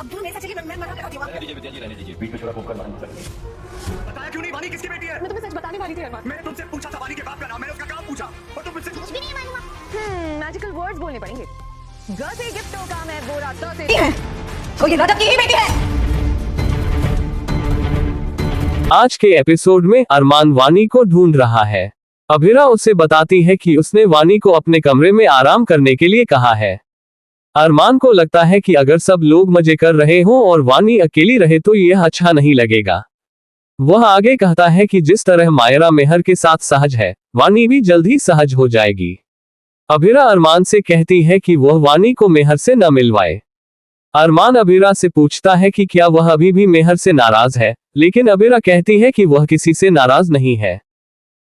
अब्दुल मेरे साथ चलिए, मैं मना कराती हूँ। रहने दीजिए, रहने दीजिए, पीठ पे छुरा फूंक कर मना कर दीजिए। बताया क्यों नहीं वानी किसकी बेटी है? मैं तुम्हें सच बताने वाली थी अरमान। मैंने तुमसे पूछा था वानी के बाप का नाम, मैंने उसका काम पूछा और तुम मुझसे कुछ भी नहीं मालूम। मैजिकल वर्ड्स बोलने पड़ेंगे। ग से गिफ्टों का मैं बोरा, त से तो ये रजत की ही बेटी है। आज के एपिसोड में अरमान वानी को ढूंढ रहा है। अभिरा उसे बताती है कि उसने वानी को अपने कमरे में आराम करने के लिए कहा है। अरमान को लगता है कि अगर सब लोग मजे कर रहे हों और वानी अकेली रहे तो यह अच्छा नहीं लगेगा। वह आगे कहता है कि जिस तरह मायरा मेहर के साथ सहज है, वानी भी जल्द ही सहज हो जाएगी। अभिरा अरमान से कहती है कि वह वानी को मेहर से न मिलवाए। अरमान अभिरा से पूछता है कि क्या वह अभी भी मेहर से नाराज है, लेकिन अभिरा कहती है कि वह किसी से नाराज नहीं है।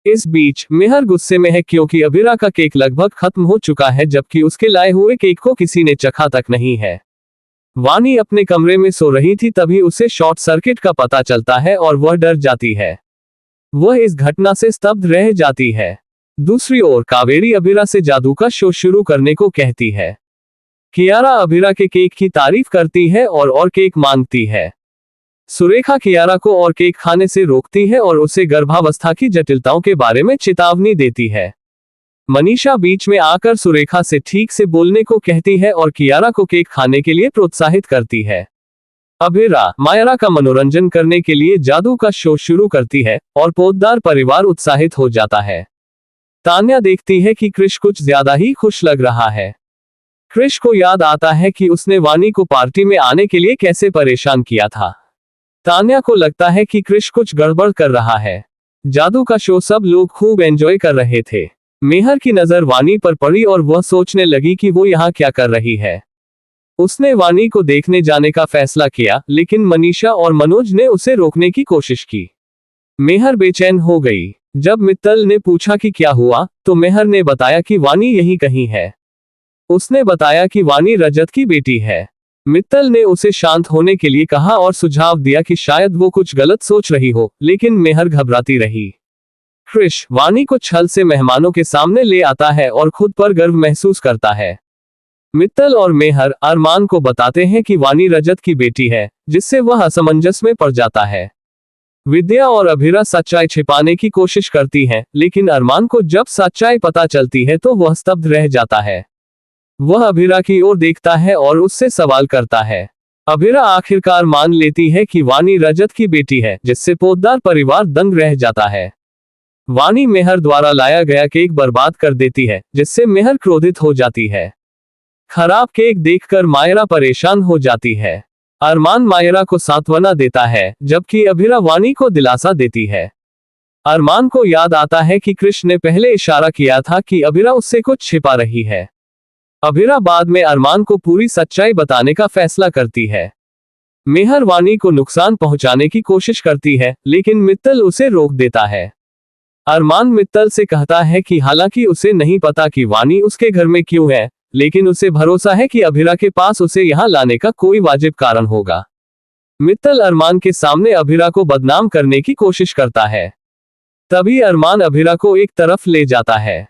इस बीच मेहर गुस्से में है क्योंकि अभिरा का केक लगभग खत्म हो चुका है, जबकि उसके लाए हुए केक को किसी ने चखा तक नहीं है। वानी अपने कमरे में सो रही थी, तभी उसे शॉर्ट सर्किट का पता चलता है और वह डर जाती है। वह इस घटना से स्तब्ध रह जाती है। दूसरी ओर कावेरी अभिरा से जादू का शो शुरू करने को कहती है। कियारा अभिरा के केक की तारीफ करती है और केक मांगती है। सुरेखा कियारा को और केक खाने से रोकती है और उसे गर्भावस्था की जटिलताओं के बारे में चेतावनी देती है। मनीषा बीच में आकर सुरेखा से ठीक से बोलने को कहती है और कियारा को केक खाने के लिए प्रोत्साहित करती है। अभिरा मायरा का मनोरंजन करने के लिए जादू का शो शुरू करती है और पोद्दार परिवार उत्साहित हो जाता है। तान्या देखती है कि क्रिश कुछ ज्यादा ही खुश लग रहा है। क्रिश को याद आता है कि उसने वानी को पार्टी में आने के लिए कैसे परेशान किया था। तान्या को लगता है कि क्रिश कुछ गड़बड़ कर रहा है। जादू का शो सब लोग खूब एंजॉय कर रहे थे। मेहर की नजर वानी पर पड़ी और वह सोचने लगी कि वो यहाँ क्या कर रही है। उसने वानी को देखने जाने का फैसला किया, लेकिन मनीषा और मनोज ने उसे रोकने की कोशिश की। मेहर बेचैन हो गई। जब मित्तल ने पूछा कि क्या हुआ, तो मेहर ने बताया कि वानी यहीं कहीं है। उसने बताया कि वानी रजत की बेटी है। मित्तल ने उसे शांत होने के लिए कहा और सुझाव दिया कि शायद वो कुछ गलत सोच रही हो, लेकिन मेहर घबराती रही। क्रिश वानी को छल से मेहमानों के सामने ले आता है और खुद पर गर्व महसूस करता है। मित्तल और मेहर अरमान को बताते हैं कि वानी रजत की बेटी है, जिससे वह असमंजस में पड़ जाता है। विद्या और अभिरा सच्चाई छिपाने की कोशिश करती हैं, लेकिन अरमान को जब सच्चाई पता चलती है तो वह स्तब्ध रह जाता है। वह अभिरा की ओर देखता है और उससे सवाल करता है। अभिरा आखिरकार मान लेती है कि वानी रजत की बेटी है, जिससे पोद्दार परिवार दंग रह जाता है। वानी मेहर द्वारा लाया गया केक बर्बाद कर देती है, जिससे मेहर क्रोधित हो जाती है। खराब केक देखकर मायरा परेशान हो जाती है। अरमान मायरा को सांत्वना देता है, जबकि अभिरा वानी को दिलासा देती है। अरमान को याद आता है कि कृष्ण ने पहले इशारा किया था कि अभिरा उससे कुछ छिपा रही है। अभिरा बाद में अरमान को पूरी सच्चाई बताने का फैसला करती है। मेहर वानी को नुकसान पहुंचाने की कोशिश करती है, लेकिन मित्तल उसे रोक देता है। अरमान मित्तल से कहता है कि हालांकि उसे नहीं पता कि वानी उसके घर में क्यों है, लेकिन उसे भरोसा है कि अभिरा के पास उसे यहाँ लाने का कोई वाजिब कारण होगा। मित्तल अरमान के सामने अभिरा को बदनाम करने की कोशिश करता है। तभी अरमान अभिरा को एक तरफ ले जाता है।